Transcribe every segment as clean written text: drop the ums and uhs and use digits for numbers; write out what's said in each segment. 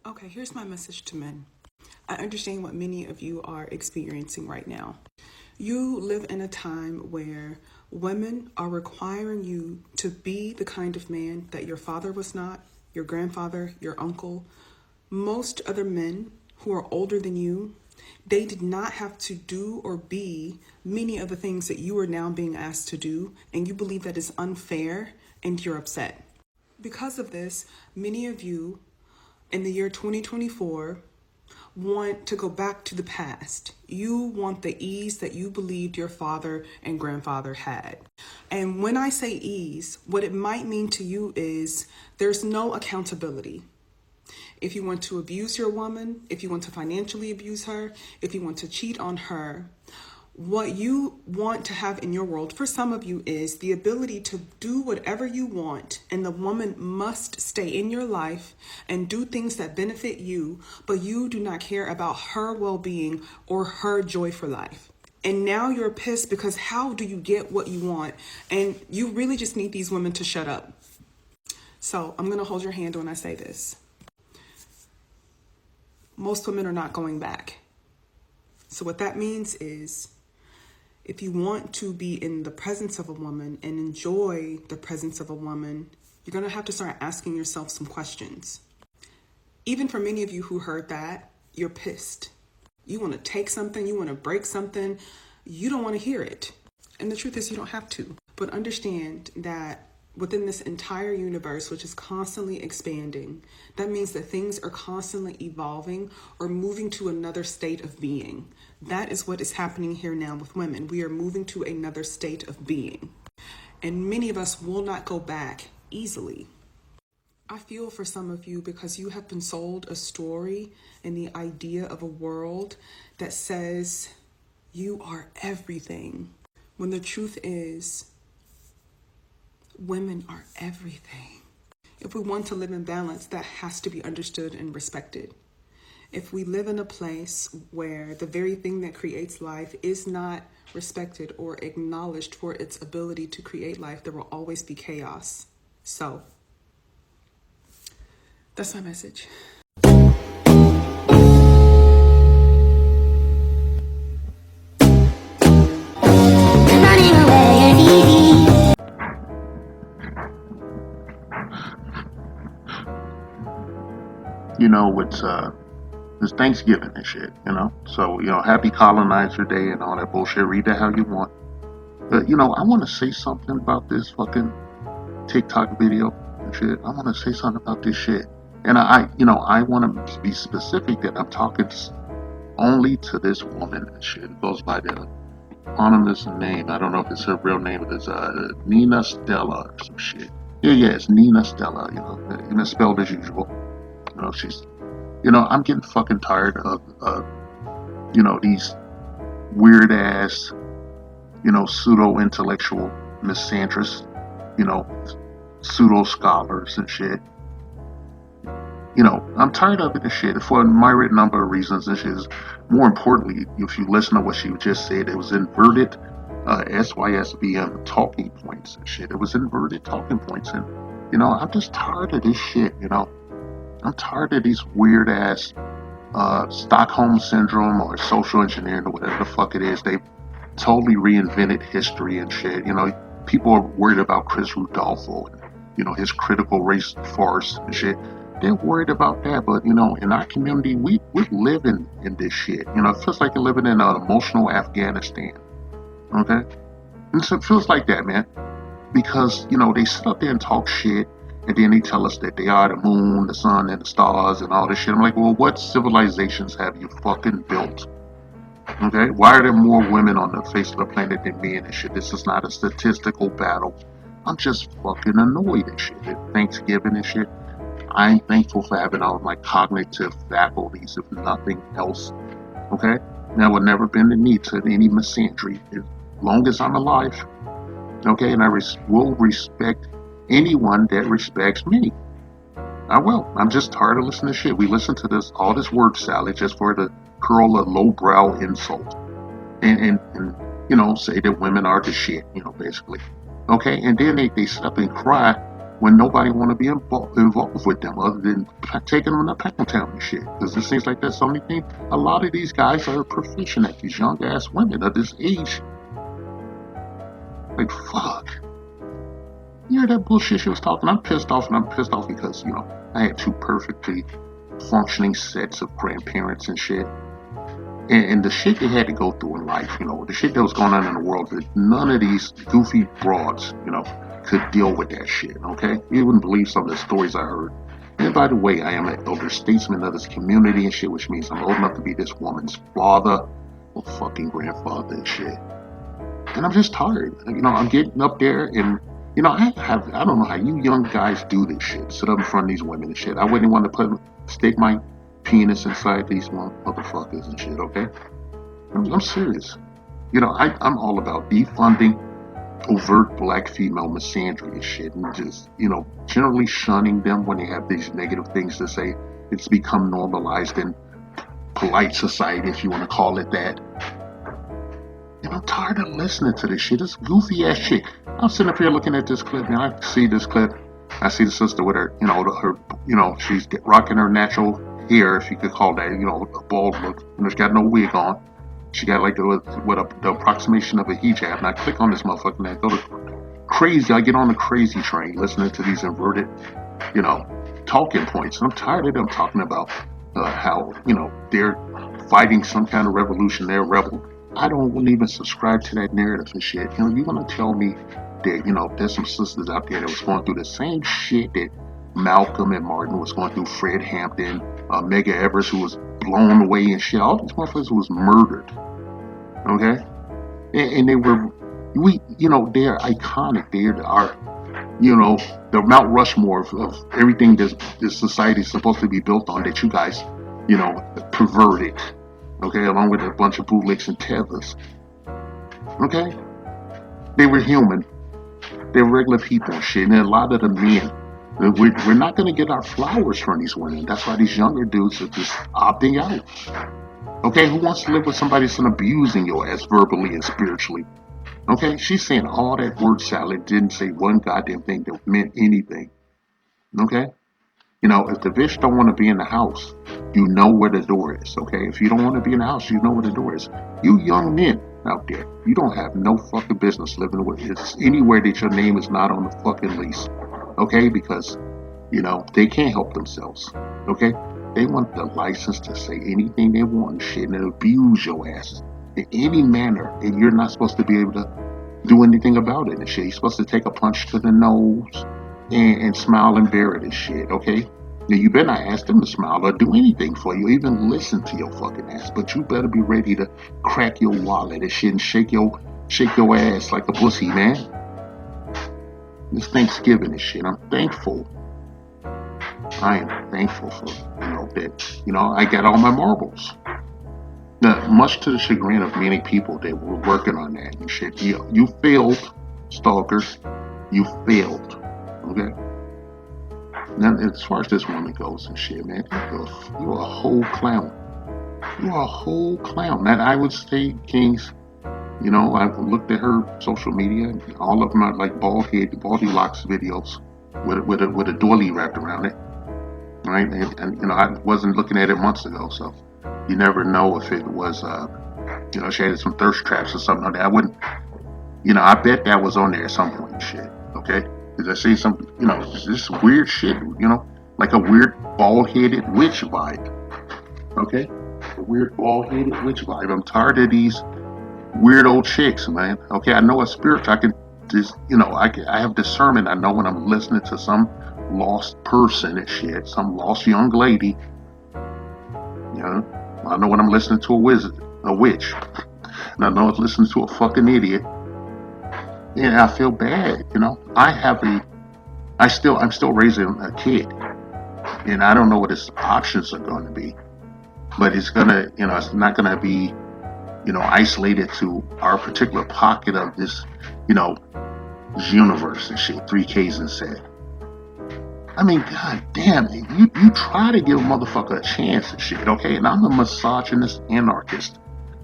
Okay, here's my message to men. I understand what many of you are experiencing right now. You live in a time where women are requiring you to be the kind of man that your father was not, your grandfather, your uncle. Most other men who are older than you, they did not have to do or be many of the things that you are now being asked to do, and you believe that is unfair and you're upset. Because of this, many of you in the year 2024 want to go back to the past. You want the ease that you believed your father and grandfather had. And when I say ease, what it might mean to you is there's no accountability. If you want to abuse your woman, if you want to financially abuse her, if you want to cheat on her, what you want to have in your world for some of you is the ability to do whatever you want, and the woman must stay in your life and do things that benefit you, but you do not care about her well-being or her joy for life. And now you're pissed because how do you get what you want? And you really just need these women to shut up. So I'm going to hold your hand when I say this. Most women are not going back. So what that means is, if you want to be in the presence of a woman and enjoy the presence of a woman, you're going to have to start asking yourself some questions. Even for many of you who heard that, you're pissed. You want to take something, you want to break something, you don't want to hear it. And the truth is, you don't have to. But understand that within this entire universe, which is constantly expanding, that means that things are constantly evolving or moving to another state of being. That is what is happening here now with women. We are moving to another state of being. And many of us will not go back easily. I feel for some of you because you have been sold a story and the idea of a world that says you are everything, when the truth is, women are everything. If we want to live in balance, that has to be understood and respected. If we live in a place where the very thing that creates life is not respected or acknowledged for its ability to create life, there will always be chaos. So, that's my message. It's Thanksgiving and shit. So, happy colonizer day and all that bullshit. Read that how you want. But, I want to say something about this fucking TikTok video and shit. I want to say something about this shit. And I want to be specific that I'm talking only to this woman and shit. It goes by the anonymous name. I don't know if it's her real name. It's Nina Stella or some shit. Yeah, it's Nina Stella, spelled as usual. She's I'm getting fucking tired of, these weird ass, pseudo intellectual misandrists, pseudo scholars and shit. I'm tired of it and shit for a myriad number of reasons and shit. More importantly, if you listen to what she just said, it was inverted SYSBM talking points and shit. It was inverted talking points, and I'm just tired of this shit. I'm tired of these weird ass Stockholm syndrome or social engineering or whatever the fuck it is. They totally reinvented history and shit. People are worried about Chris Rudolpho and his critical race farce and shit. They're worried about that, but in our community, we live in this shit. It feels like you're living in an emotional Afghanistan. Okay, and so it feels like that, man, because they sit up there and talk shit. And then they tell us that they are the moon, the sun, and the stars, and all this shit. I'm like, well, what civilizations have you fucking built? Okay? Why are there more women on the face of the planet than men and shit? This is not a statistical battle. I'm just fucking annoyed and shit. At Thanksgiving and shit, I'm thankful for having all of my cognitive faculties, if nothing else. Okay? There will never been the need to any misandry. As long as I'm alive. Okay? And I will respect anyone that respects me. I will. I'm just tired of listening to shit. We listen to all this word salad just for to curl a lowbrow insult and say that women are the shit, basically. Okay, and then they sit up and cry when nobody want to be involved with them other than taking them to Peckintown and shit. Because it seems like that's the only thing. A lot of these guys are proficient at, these young ass women of this age. Like, fuck. You hear that bullshit she was talking? I'm pissed off, and I'm pissed off because, I had two perfectly functioning sets of grandparents and shit. And the shit they had to go through in life, the shit that was going on in the world, that none of these goofy broads, could deal with that shit, okay? You wouldn't believe some of the stories I heard. And by the way, I am an elder statesman of this community and shit, which means I'm old enough to be this woman's father or fucking grandfather and shit. And I'm just tired. I'm getting up there and, I don't know how you young guys do this shit. Sit up in front of these women and shit. I wouldn't want to stick my penis inside these motherfuckers and shit, okay? I'm serious. I'm all about defunding overt black female misandry and shit, and just, generally shunning them when they have these negative things to say. It's become normalized in polite society, if you want to call it that. And I'm tired of listening to this shit. This goofy ass shit. I'm sitting up here looking at this clip, and I see this clip. I see the sister with her, she's rocking her natural hair, if you could call that, a bald look. She's got no wig on. She got like the approximation of a hijab. And I click on this motherfucker and I go to crazy. I get on the crazy train listening to these inverted, talking points. And I'm tired of them talking about how, they're fighting some kind of revolution. They're a rebel. I don't even subscribe to that narrative and shit. You're going to tell me that, there's some sisters out there that was going through the same shit that Malcolm and Martin was going through, Fred Hampton, Medgar Evers, who was blown away and shit. All these motherfuckers was murdered. Okay? And they were, they're iconic. They are, the Mount Rushmore of everything this society is supposed to be built on that you guys, perverted. Okay? Along with a bunch of bootlicks and tethers. Okay? They were human. They were regular people and shit. And a lot of the men, we're not going to get our flowers from these women. That's why these younger dudes are just opting out. Okay, who wants to live with somebody that's abusing your ass verbally and spiritually? Okay, she's saying all that word salad, didn't say one goddamn thing that meant anything. Okay? If the bitch don't want to be in the house, you know where the door is, okay? If you don't want to be in the house, you know where the door is. You young men out there, you don't have no fucking business living with it's anywhere that your name is not on the fucking lease. Okay, because, they can't help themselves, okay? They want the license to say anything they want and shit and abuse your ass in any manner, and you're not supposed to be able to do anything about it and shit. You're supposed to take a punch to the nose and smile and bear it and shit, okay? Now, you better not ask them to smile or do anything for you, even listen to your fucking ass, but you better be ready to crack your wallet and shit and shake your ass like a pussy, man. It's Thanksgiving and shit. I'm thankful. I am thankful for, that, I got all my marbles. Now, much to the chagrin of many people that were working on that and shit. You failed, stalkers. You failed. Okay? Now, as far as this woman goes and shit, man, you're a whole clown. You're a whole clown. And I would say, Kings, I've looked at her social media, and all of them are like baldy locks videos with a doily wrapped around it, right? And I wasn't looking at it months ago, so you never know if it was, she had some thirst traps or something like that. I wouldn't, I bet that was on there at some point and shit, okay? Because I see some, this weird shit, like a weird bald-headed witch vibe, okay? A weird bald-headed witch vibe. I'm tired of these weird old chicks, man. Okay, I know a spirit. I can just, I have discernment. I know when I'm listening to some lost person and shit, some lost young lady. I know when I'm listening to a witch, and I know I'm listening to a fucking idiot. And I feel bad. I'm still raising a kid, and I don't know what his options are going to be, but it's it's not gonna be, isolated to our particular pocket of this, universe and shit. 3Ks and said. I mean, god damn it. You try to give a motherfucker a chance and shit, okay? And I'm a misogynist anarchist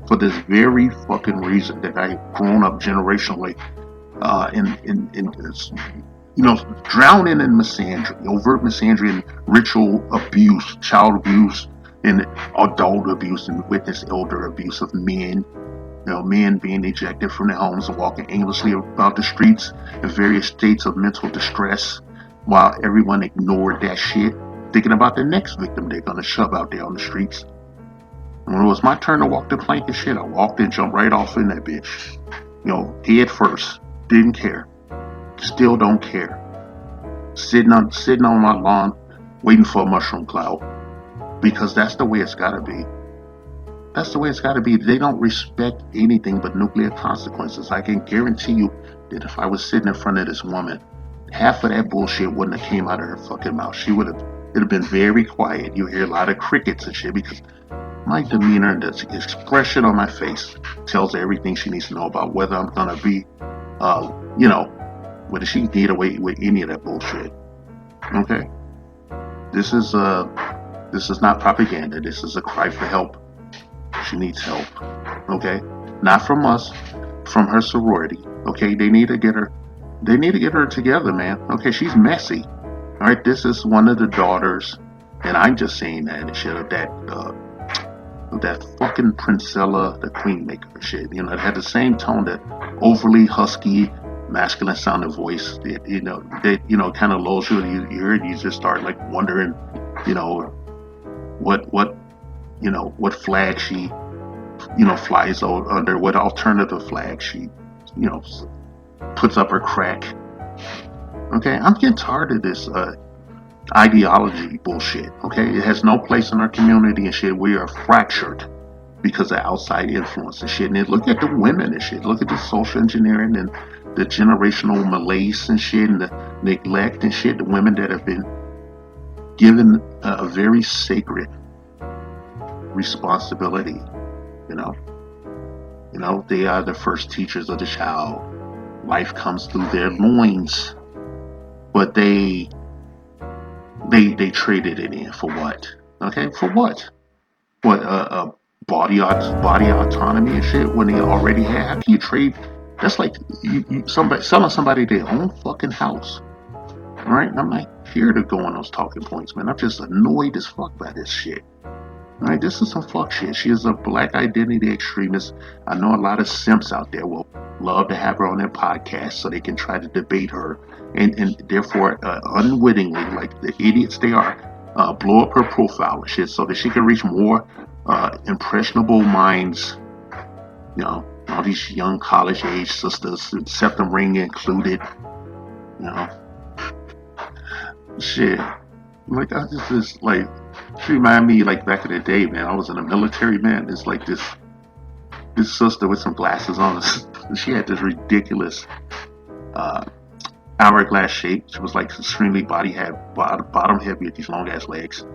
for this very fucking reason that I've grown up generationally drowning in misandry, overt misandry and ritual abuse, child abuse, and adult abuse, and witness elder abuse of men. Men being ejected from their homes and walking aimlessly about the streets in various states of mental distress, while everyone ignored that shit, thinking about the next victim they're gonna shove out there on the streets. When it was my turn to walk the plank and shit, I walked and jumped right off in that bitch. Head first. Didn't care. Still don't care. Sitting on my lawn, waiting for a mushroom cloud. Because that's the way it's gotta be. That's the way it's gotta be. They don't respect anything but nuclear consequences. I can guarantee you that if I was sitting in front of this woman, half of that bullshit wouldn't have came out of her fucking mouth. It'd have been very quiet. You hear a lot of crickets and shit because my demeanor and the expression on my face tells her everything she needs to know about whether I'm gonna be, whether she can get away with any of that bullshit. Okay, this is not propaganda. This is a cry for help. She needs help. Okay, not from us, from her sorority. Okay, they need to get her. They need to get her together, man. Okay, she's messy. All right, this is one of the daughters, and I'm just saying that shit of that fucking Princella, the Queenmaker shit. It had the same tone, that overly husky, masculine sounding voice. That kind of lulls you. You hear it, you just start like wondering, what flag she, flies under, what alternative flag she, puts up her crack. Okay, I'm getting tired of this ideology bullshit. Okay, it has no place in our community and shit. We are fractured because of outside influence and shit. And look at the women and shit. Look at the social engineering and the generational malaise and shit, and the neglect and shit. The women that have been given a very sacred responsibility. They are the first teachers of the child. Life comes through their loins, but they traded it in for what? Okay, for what? What body autonomy and shit when they already have? How can you trade? That's like somebody selling somebody their own fucking house. All right, I'm not here to go on those talking points, man. I'm just annoyed as fuck by this shit. All right, this is some fuck shit. She is a black identity extremist. I know a lot of simps out there will love to have her on their podcast so they can try to debate her and therefore unwittingly, like the idiots they are, blow up her profile and shit so that she can reach more impressionable minds. All these young college age sisters, septum ring included. Shit. Like I just like, she reminded me like back in the day, man. I was in the military, man. It's like this sister with some glasses on. She had this ridiculous hourglass shape. She was like extremely bottom heavy with these long ass legs,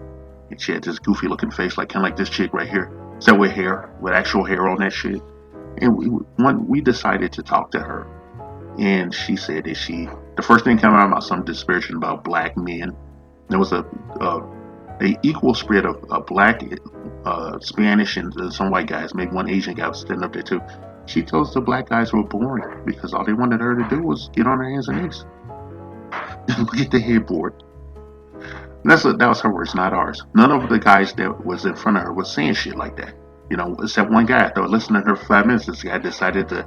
and she had this goofy looking face, like kind of like this chick right here, except with hair, with actual hair on that shit. And we decided to talk to her, and she said that the first thing came out about some disparaging about black men. There was a equal spread of black, Spanish, and some white guys. Maybe one Asian guy was standing up there too. She told us the black guys were boring because all they wanted her to do was get on her hands and knees, look at the headboard. That was her words, not ours. None of the guys that was in front of her was saying shit like that. Except one guy. After listening to her for 5 minutes, this guy decided to,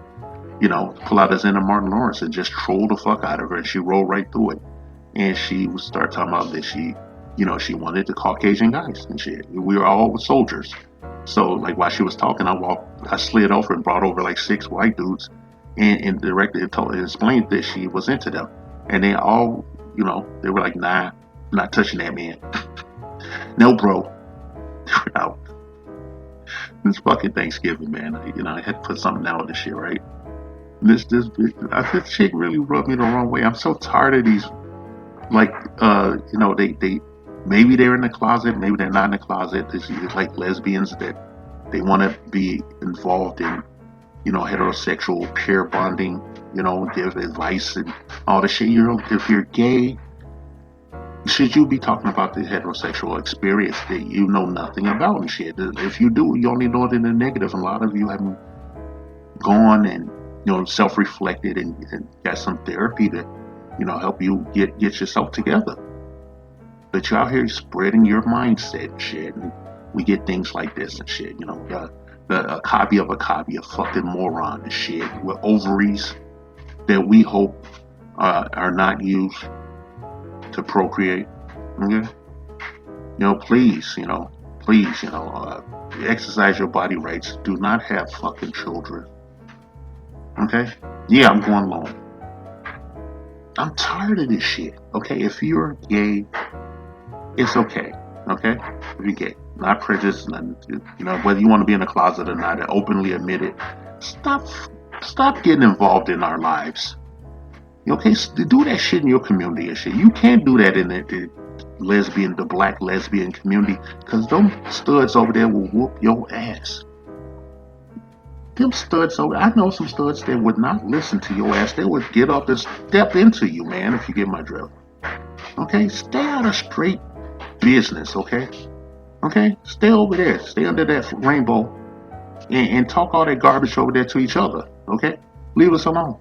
pull out his inner Martin Lawrence and just troll the fuck out of her, and she rolled right through it. And she would start talking about that she wanted the Caucasian guys and shit. We were all soldiers. So like while she was talking, I slid over and brought over like 6 white dudes and directly explained that she was into them. And they all, they were like, nah, I'm not touching that man. No, bro. They were out. This fucking Thanksgiving, man. I had to put something out of this shit, right? This chick really rubbed me the wrong way. I'm so tired of these, like, they maybe they're in the closet, maybe they're not in the closet. This is like lesbians that they want to be involved in, heterosexual pair bonding, give advice and all the shit. If you're gay, should you be talking about the heterosexual experience that you know nothing about and shit? If you do, you only know it in the negative. A lot of you haven't gone and self-reflected and got some therapy to help you get yourself together. But you're out here spreading your mindset and shit, and we get things like this and shit. A copy of a copy, a fucking moron and shit with ovaries that we hope are not used to procreate. Okay, please, exercise your body rights. Do not have fucking children. Okay? Yeah, I'm going long. I'm tired of this shit. Okay, if you're gay, it's okay. Okay, if you're gay, not prejudiced, nothing. Whether you want to be in a closet or not, openly admit it. Stop getting involved in our lives. Okay, do that shit in your community and shit. You can't do that in the black lesbian community, because them studs over there will whoop your ass. Them studs over, I know some studs that would not listen to your ass. They would get up and step into you, man, if you get my drift. Okay, stay out of straight business, okay? Okay, stay over there, stay under that rainbow, and talk all that garbage over there to each other, okay? Leave us alone.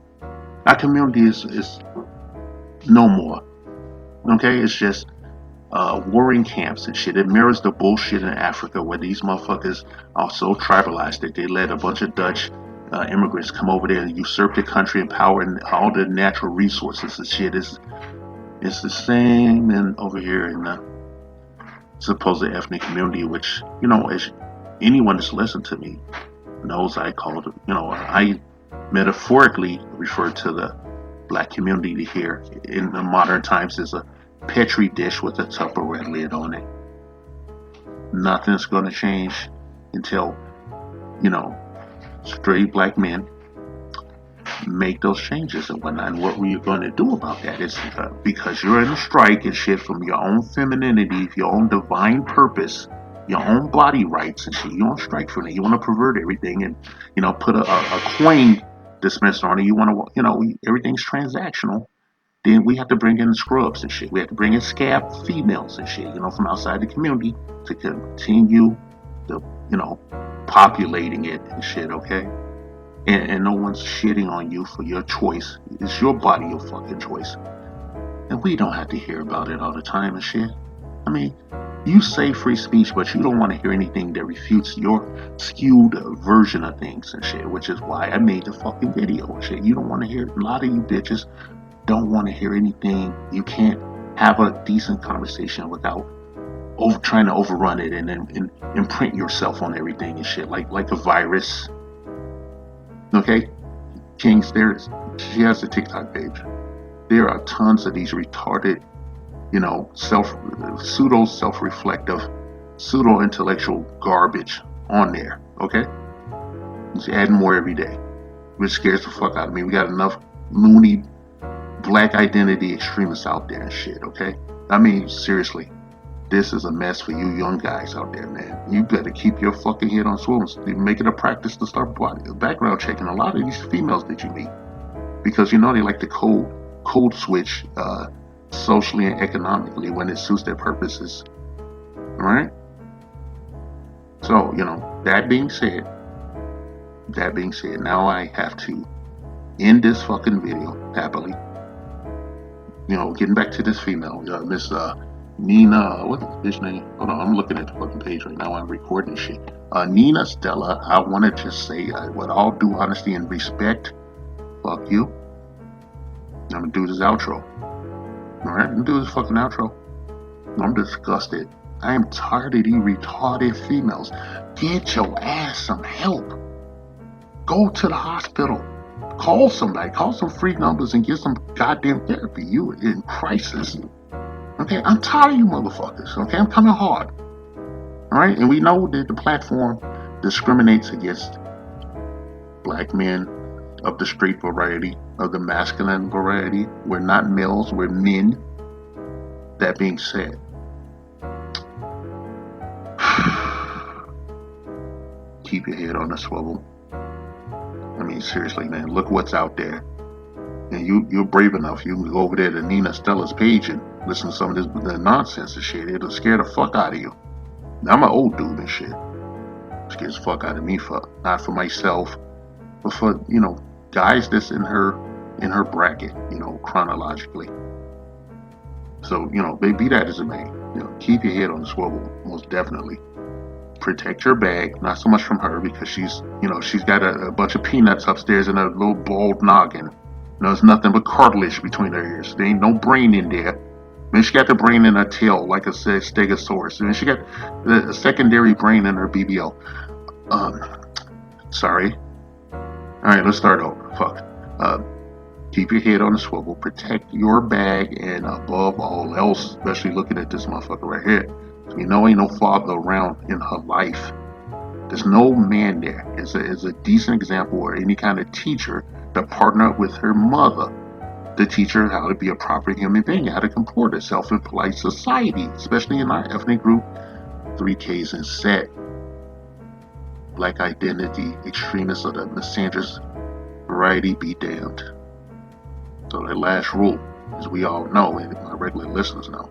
Our community is no more, okay? It's just warring camps and shit. It mirrors the bullshit in Africa, where these motherfuckers are so tribalized that they let a bunch of Dutch immigrants come over there and usurp the country and power and all the natural resources and shit. It's the same over here in the supposed ethnic community, which, as anyone that's listened to me knows, I called it, I metaphorically refer to the black community here in the modern times as a Petri dish with a Tupperware lid on it. Nothing's going to change until, straight black men make those changes and whatnot. And what were you going to do about that? It's because you're in a strike and shit from your own femininity, your own divine purpose, your own body rights and shit. You're on strike for that. You want to pervert everything and, put a coin dispenser on it. You want to, everything's transactional. Then we have to bring in scrubs and shit. We have to bring in scab females and shit, from outside the community to continue the, populating it and shit, okay? And no one's shitting on you for your choice. It's your body, your fucking choice. And we don't have to hear about it all the time and shit. I mean, you say free speech, but you don't want to hear anything that refutes your skewed version of things and shit, which is why I made the fucking video and shit. You don't want to hear, a lot of you bitches don't want to hear anything. You can't have a decent conversation without trying to overrun it and then imprint yourself on everything and shit, like a virus. Okay, Kings, she has a TikTok page. There are tons of these retarded, pseudo self-reflective, pseudo intellectual garbage on there. Okay, it's adding more every day, which scares the fuck out of me. We got enough loony black identity extremists out there and shit, okay? I mean, seriously, this is a mess for you young guys out there, man. You better keep your fucking head on swivel. Make it a practice to start background checking a lot of these females that you meet, because they like to code switch socially and economically when it suits their purposes. All right? So, that being said, now I have to end this fucking video happily. Getting back to this female, Miss Nina, what's this name? Hold on, I'm looking at the fucking page right now. I'm recording shit. Nina Stella, I want to just say, with all due honesty and respect, fuck you. I'm gonna do this outro. Alright, I'm gonna do this fucking outro. I'm disgusted. I am tired of these retarded females. Get your ass some help. Go to the hospital. Call somebody. Call some free numbers and get some goddamn therapy. You in crisis. Okay, I'm tired of you motherfuckers. Okay, I'm coming hard. Alright, and we know that the platform discriminates against black men of the straight variety, of the masculine variety. We're not males, we're men. That being said, keep your head on the swivel. I mean, seriously, man, look what's out there. And you're brave enough. You can go over there to Nina Stella's page and listen to some of this nonsense and shit. It'll scare the fuck out of you. I'm an old dude and shit. It scares the fuck out of me, not for myself, but for, guys that's in her in her bracket, chronologically. So, be that as it may, keep your head on the swivel, most definitely. Protect your bag, not so much from her, because she's got a bunch of peanuts upstairs in a little bald noggin. There's nothing but cartilage between her ears. There ain't no brain in there. Then she got the brain in her tail, like a stegosaurus. And then she got the secondary brain in her BBL. Sorry. All right, let's start over. Fuck. Keep your head on the swivel. Protect your bag, and above all else, especially looking at this motherfucker right here, ain't no father around in her life. There's no man there. It's a decent example, or any kind of teacher to partner up with her mother to teach her how to be a proper human being, how to comport herself in polite society, especially in our ethnic group. 3Ks and set. Black identity, extremists of the misandrous variety be damned. So the last rule, as we all know, and my regular listeners know,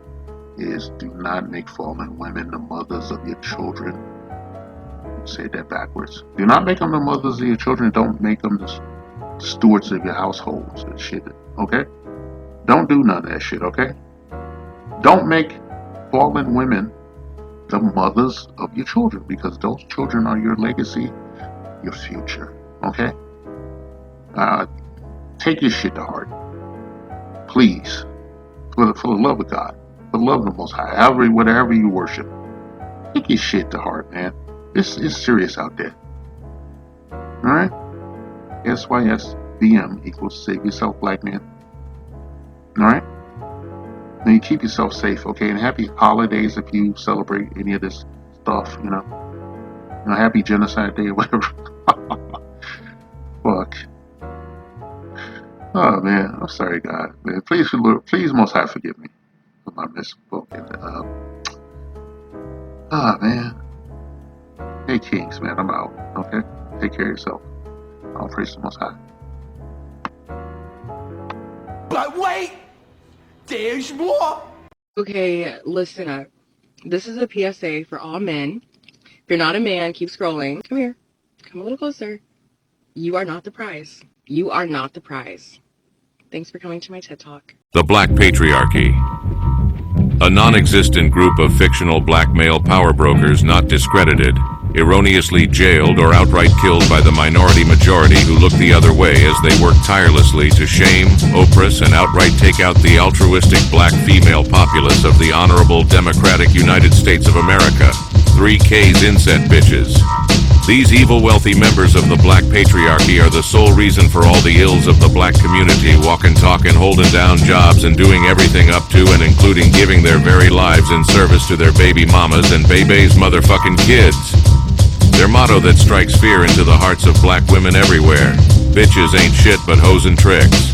is do not make fallen women the mothers of your children. Say that backwards. Do not make them the mothers of your children. Don't make them the stewards of your households and shit. Okay? Don't do none of that shit, okay? Don't make fallen women the mothers of your children, because those children are your legacy, your future. Okay? Take your shit to heart. Please. For the love of God. For the love of the Most High. Whatever you worship. Take your shit to heart, man. It's serious out there. Alright? SYSBM equals save yourself, black man. Alright? Now you keep yourself safe, okay? And happy holidays if you celebrate any of this stuff, happy genocide day or whatever. Fuck. Oh man, I'm sorry, God. Man, please, Most High, forgive me for my misspoken. Man. Hey, Kings, man, I'm out. Okay, take care of yourself. I'll praise the Most High. But wait, there's more. Okay, listen up. This is a PSA for all men. If you're not a man, keep scrolling. Come here. Come a little closer. You are not the prize. You are not the prize. Thanks for coming to my TED Talk. The Black Patriarchy. A non-existent group of fictional black male power brokers not discredited, erroneously jailed or outright killed by the minority majority who look the other way as they work tirelessly to shame, oppress, and outright take out the altruistic black female populace of the honorable democratic United States of America. 3Ks inset bitches. These evil wealthy members of the black patriarchy are the sole reason for all the ills of the black community, walking, talking, holding down jobs, and doing everything up to and including giving their very lives in service to their baby mamas and baby's motherfucking kids. Their motto that strikes fear into the hearts of black women everywhere: bitches ain't shit but hoes and tricks.